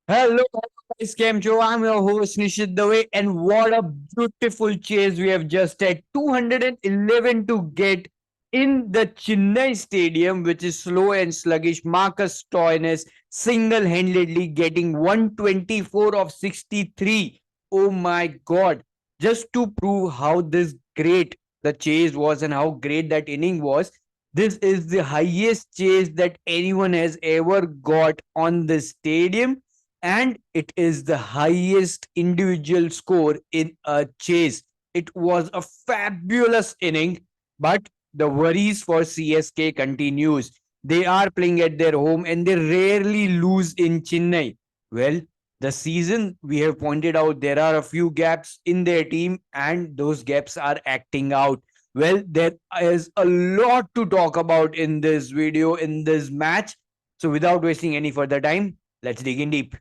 Hello, guys. Cam Show. I'm your host Nishit Dave, and what a beautiful chase we have just had. 211 to get in the Chennai Stadium, which is slow and sluggish. Marcus Stoinis single-handedly getting 124 of 63. Oh my God! Just to prove how this great the chase was and how great that inning was. This is the highest chase that anyone has ever got on the stadium, and it is the highest individual score in a chase. It was a fabulous inning, but the worries for CSK continues. They are playing at their home and they rarely lose in Chennai. Well, the season we have pointed out there are a few gaps in their team and those gaps are acting out. Well, there is a lot to talk about in this video, in this match. So without wasting any further time, let's dig in deep.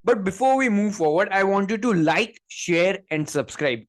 But before we move forward, I want you to like, share, and subscribe.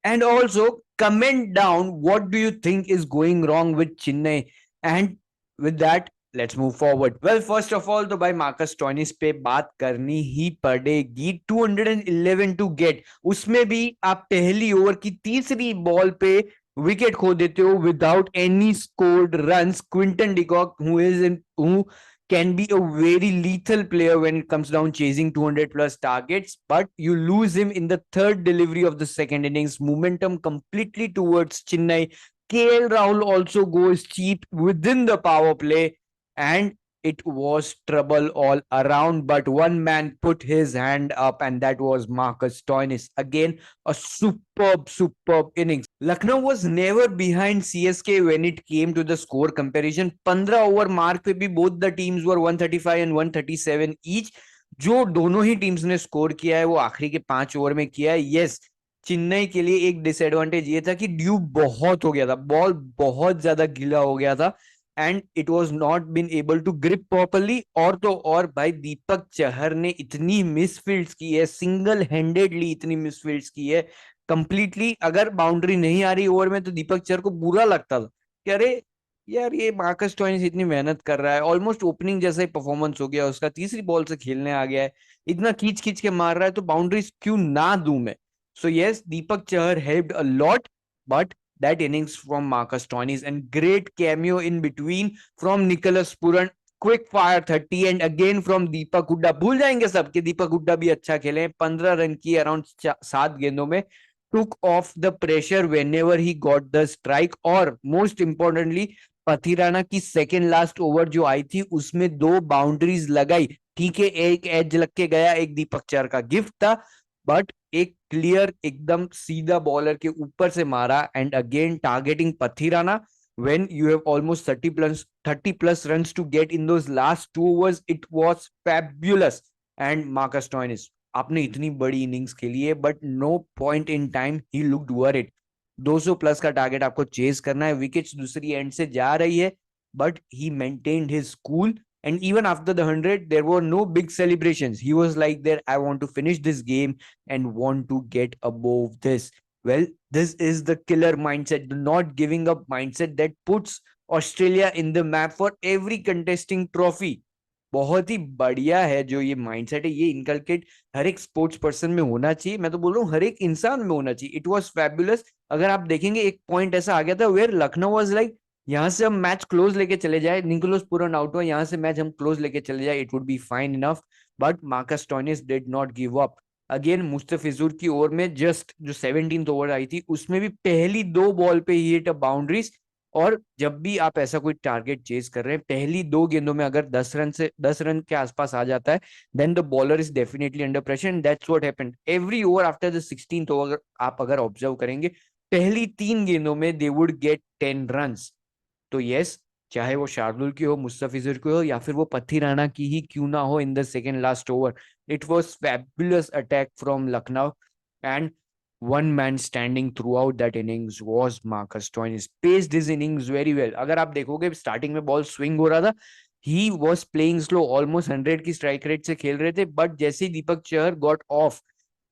And also comment down what do you think is going wrong with Chennai. And with that, let's move forward. Well, first of all, तो भाई Marcus Stoinis पे बात करनी ही पड़ेगी. 211 to get, उसमें भी आप पहली ओवर की तीसरी बॉल पे विकेट खो देते हो without any scored runs. Quinton de Kock who can be a very lethal player when it comes down chasing 200 plus targets, but you lose him in the third delivery of the second innings. Momentum completely towards Chennai. KL Rahul also goes cheap within the power play, and it was trouble all around. But one man put his hand up, and that was Marcus Stoinis. Again, a superb innings. Lucknow was never behind CSK when it came to the score comparison. 15 over mark पे भी both the teams were 135 and 137 each. जो दोनों ही teams ने score किया है वो आखिरी के 5 ओवर में किया है. यस, चेन्नई के लिए एक डिसएडवांटेज ये था कि ड्यू बहुत हो गया था, बॉल बहुत ज्यादा गीला हो गया था and it was not been able to grip properly. और तो और भाई दीपक चहर ने इतनी मिसफील्ड्स की है, सिंगल हैंडेडली इतनी मिसफील्ड्स की है कंप्लीटली. अगर बाउंड्री नहीं आ रही ओवर में तो दीपक चहर को बुरा लगता था कि अरे यार ये मार्कस स्टोइनिस इतनी मेहनत कर रहा है, ऑलमोस्ट ओपनिंग जैसा ही परफॉर्मेंस हो गया उसका, तीसरी बॉल से खेलने आ गया है, इतना खींच खींच के मार रहा है तो बाउंड्रीज क्यों ना दूं मैं. So yes, Deepak Chahar helped a lot, but that innings from Marcus Stoinis and great cameo in between from Nicholas Puran, quick fire 30 and again from Deepak Hooda. भूल जाएंगे सब कि दीपक हुड्डा भी अच्छा खेले. 15 रन की अराउंड 7 गेंदों में, took off the pressure whenever he got the strike. और most importantly पथिराना की सेकेंड लास्ट ओवर जो आई थी उसमें 2 बाउंड्रीज लगाई. ठीक है, एक एज लग के गया, एक दीपक चहर का गिफ्ट था, बट एक क्लियर एकदम सीधा बॉलर के ऊपर से मारा and again targeting Pathirana when you have almost 30 plus runs to get in those last 2 overs. It was fabulous. And Marcus Stoinis, आपने इतनी बड़ी इनिंग्स खेली है but no point in time he looked worried. 200 plus का target आपको chase करना है, wickets दूसरी एंड से जा रही है, but he maintained his cool. And even after the 100, there were no big celebrations. He was like, there, I want to finish this game and want to get above this. Well, this is the killer mindset, the not giving up mindset that puts Australia in the map for every contesting trophy. बहुत ही बढ़िया है जो ये mindset है, ये inculcate हर एक sports person में होना चाहिए. मैं तो बोल रहा हूँ हर एक इंसान में होना चाहिए. It was fabulous. अगर आप देखेंगे एक पॉइंट ऐसा आ गया था वेयर लखनऊ वाज लाइक, यहाँ से हम मैच क्लोज लेके चले जाए, निकोलस पूरन आउट हुआ, यहाँ से मैच हम क्लोज लेके चले जाए, it would be fine enough. But Marcus Stoinis did not give up. Again Mustafizur की ओवर में जस्ट जो 17th ओवर आई थी उसमें भी पहली 2 बॉल पे ही हिट अ बाउंड्रीज. और जब भी आप ऐसा कोई टारगेट चेज कर रहे हैं पहली 2 गेंदों में अगर 10 रन के आसपास आ जाता है, then the bowler is definitely under pressure and that's what happened every over after the 16th over. आप अगर ऑब्जर्व करेंगे पहली 3 गेंदों में दे वुड गेट 10 रन. तो यस, चाहे वो शार्दुल की हो, मुस्तफिजुर की हो, या फिर वो पथी राणा की ही क्यों ना हो in the second last over, it was fabulous attack from Lucknow. And one man standing throughout that innings was Marcus Stoinis. Paced his innings very well. अगर आप देखोगे स्टार्टिंग में बॉल स्विंग हो रहा था, he was playing slow, almost 100 की strike rate से खेल रहे थे, बट जैसे ही Deepak Chahar got off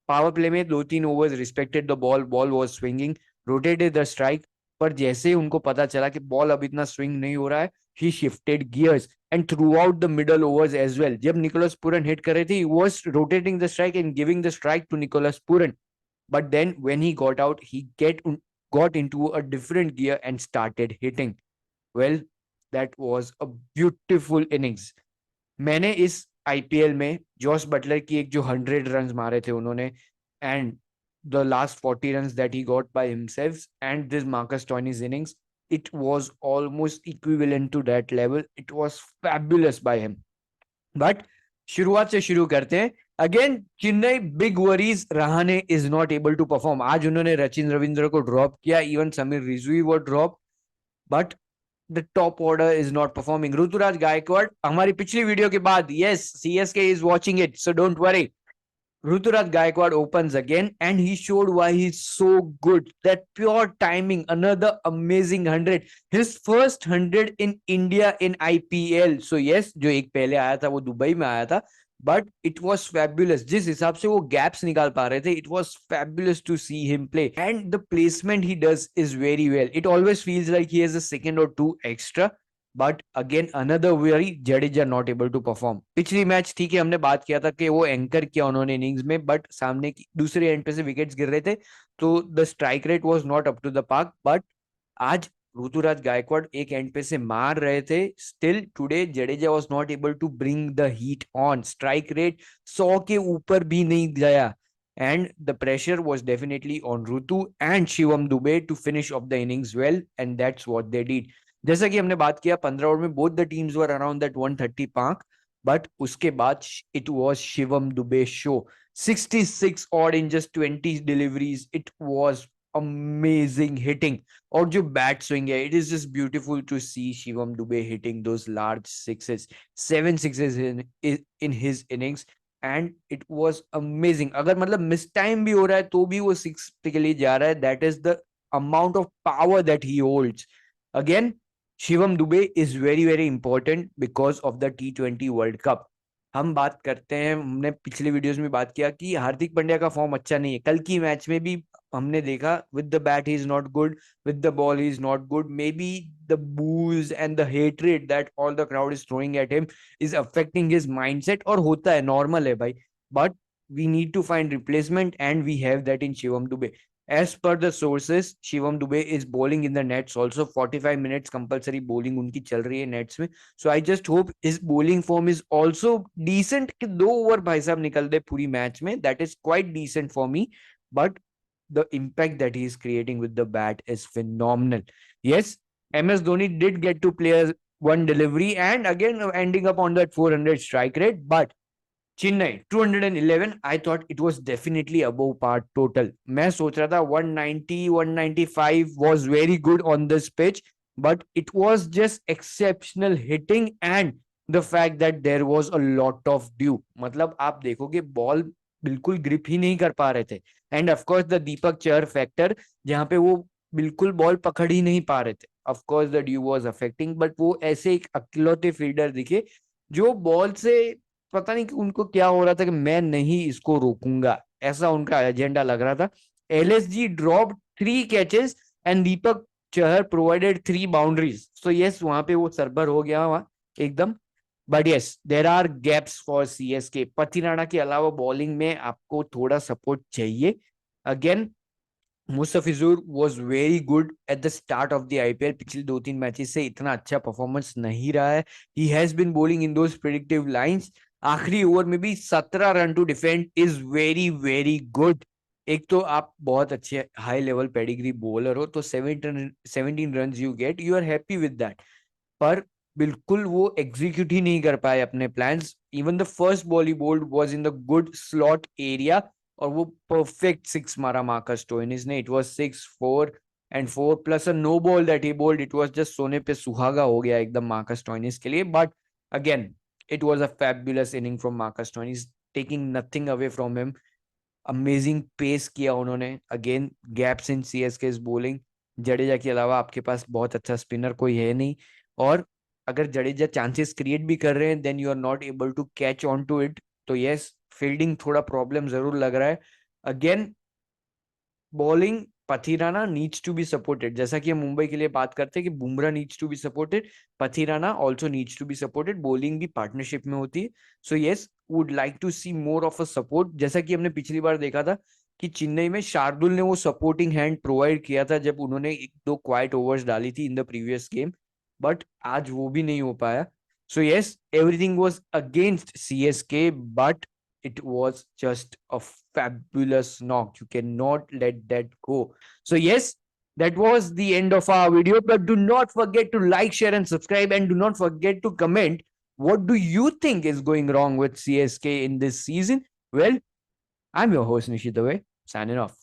power play में 2-3 overs respected the ball, ball was swinging, rotated the strike, पर जैसे ही उनको पता चला कि बॉल अब इतना स्विंग नहीं हो रहा है, he shifted gears and throughout the middle overs as well. जब निकोलस पूरन हिट कर रहे थे, he was rotating the strike and giving the strike to Nicholas Pooran. But then when he got out, he got into a different gear and started hitting. Well, that was a beautiful innings. मैंने इस IPL में Jos Buttler की एक जो 100 run मारे थे उन्होंने, and the last 40 runs that he got by himself, and this Marcus Stoney's innings, it was almost equivalent to that level. It was fabulous by him. But शुरुआत से शुरू करते हैं. Again Chennai big worries, Rahane is not able to perform. आज उन्होंने रचिन रविंद्र को drop किया, even Sameer Rizvi वो drop, but the top order is not performing. Ruturaj Gaikwad हमारी पिछली वीडियो के बाद, yes CSK is watching it, so don't worry. Ruturaj Gaikwad opens again and he showed why he's so good. That pure timing, another amazing 100. His first 100 in India in IPL. So yes, जो एक पहले आया था वो Dubai में आया था, but it was fabulous. जिस हिसाब से वो gaps निकाल पा रहे थे, it was fabulous to see him play. And the placement he does is very well. It always feels like he has a second or two extra. But again another very, Jadeja not able to perform. पिछली match ठीक है, हमने बात किया था कि वो anchor किया उन्होंने इनिंग्स में, बट सामने की दूसरे एंड पे से विकेट्स गिर रहे थे, तो the strike rate was not up to the park. But आज ऋतुराज गायकवाड़ एक एंड पे से मार रहे थे. Still today Jadeja was not able to bring the heat on. Strike rate 100 के ऊपर भी नहीं गया, and the pressure was definitely on Rutu and Shivam Dube to finish off the innings well, and that's what they did. जैसा कि हमने बात किया 15 ओवर में both the teams were around that 130 mark, but उसके बाद it was Shivam Dube show. 66 odd in just 20 deliveries. It was amazing hitting. और जो बैट स्विंग है, it is just beautiful to see Shivam Dube hitting those large sixes. 7 sixes in his innings and it was amazing. अगर मतलब miss time भी हो रहा है तो भी वो 6 के लिए जा रहा है. That is the amount of power that he holds. Again Shivam Dubey is very very important because of the T20 world cup. हम बात करते हैं, हमने पिछले वीडियोस में बात किया कि हार्दिक पांड्या का फॉर्म अच्छा नहीं है. कल की मैच में भी हमने देखा, with the bat he is not good, with the ball he is not good. May be the बूज and the hatred that all the crowd is throwing at him is affecting his mindset. और होता है, normal है भाई, but we need to find replacement and we have that in Shivam Dube. As per the sources, Shivam Dube is bowling in the nets also. 45 minutes compulsory bowling उनकी चल रही है nets में. So I just hope his bowling form is also decent. कि 2 over भाई साहब निकल दे पूरी मैच में. That is quite decent for me. But the impact that he is creating with the bat is phenomenal. Yes, MS Dhoni did get to play one delivery and again ending up on that 400 strike rate. But Chennai 211, I thought it was definitely above par total. मैं सोच रहा था 190 195 was very good on this pitch, but it was just exceptional hitting and the fact that there was a lot of dew. मतलब आप देखोगे ball बिल्कुल grip ही नहीं कर पा रहे थे. End of course the Deepak Chahar factor, जहां पे वो बिल्कुल बॉल पकड़ ही नहीं पा रहे थे. Of course the due was affecting, but वो ऐसे एक अकेलौते फील्डर दिखे जो बॉल से, पता नहीं कि उनको क्या हो रहा था कि मैं नहीं इसको रोकूंगा, ऐसा उनका एजेंडा लग रहा था. LSG drop 3 catches and Deepak Chahar provided 3 boundaries. So yes, वहां पे वो सरबर हो गया वहां एकदम. But yes, there are gaps for CSK. Pathirana के अलावा बॉलिंग में आपको थोड़ा सपोर्ट चाहिए. Again Mustafizur was very good at the start of the IPL. पिछले 2-3 मैचेस से इतना अच्छा परफॉर्मेंस नहीं रहा है. He has been bowling in those predictive lines. आखिरी ओवर में भी 17 run to defend is very very good. एक तो आप बहुत अच्छे हाई लेवल पेडिग्री बॉलर हो, तो 17 run you get, you are happy with that. पर बिल्कुल वो एग्जीक्यूट ही नहीं कर पाए अपने plans. Even the first ball ही bowled was in the good slot area और वो परफेक्ट 6 मारा मार्कस स्टोइनिस ने. It was 6-4 and 4 plus a no ball that he bowled. It was just सोने पे सुहागा हो गया एकदम मार्कस स्टोइनिस के लिए. But again it was a fabulous inning from Marcus Stoinis, taking nothing away from him. Amazing pace किया उन्होंने. Again gaps in CSK's bowling. Jadeja के अलावा आपके पास बहुत अच्छा स्पिनर कोई है नहीं, और अगर जडेजा चांसेस क्रिएट भी कर रहे हैं then you are not able to catch on to it. तो yes, फील्डिंग थोड़ा प्रॉब्लम जरूर लग रहा है. Again bowling Pathirana needs to be supported. जैसा कि हम मुंबई के लिए बात करते हैं कि Bumrah needs to be supported, Pathirana also needs to be supported. Bowling भी पार्टनरशिप में होती है. So yes, would like to see more of a support. जैसा कि हमने पिछली बार देखा था कि चेन्नई में शार्दुल ने वो सपोर्टिंग हैंड प्रोवाइड किया था जब उन्होंने एक दो क्वाइट ओवर्स डाली थी in the previous game, but आज वो भी नहीं हो पाया. So yes, everything was against CSK, but it was just a fabulous knock. You cannot let that go. So yes, that was the end of our video. But do not forget to like, share, and subscribe, and do not forget to comment. What do you think is going wrong with CSK in this season? Well, I'm your host Nishit Dave, signing off.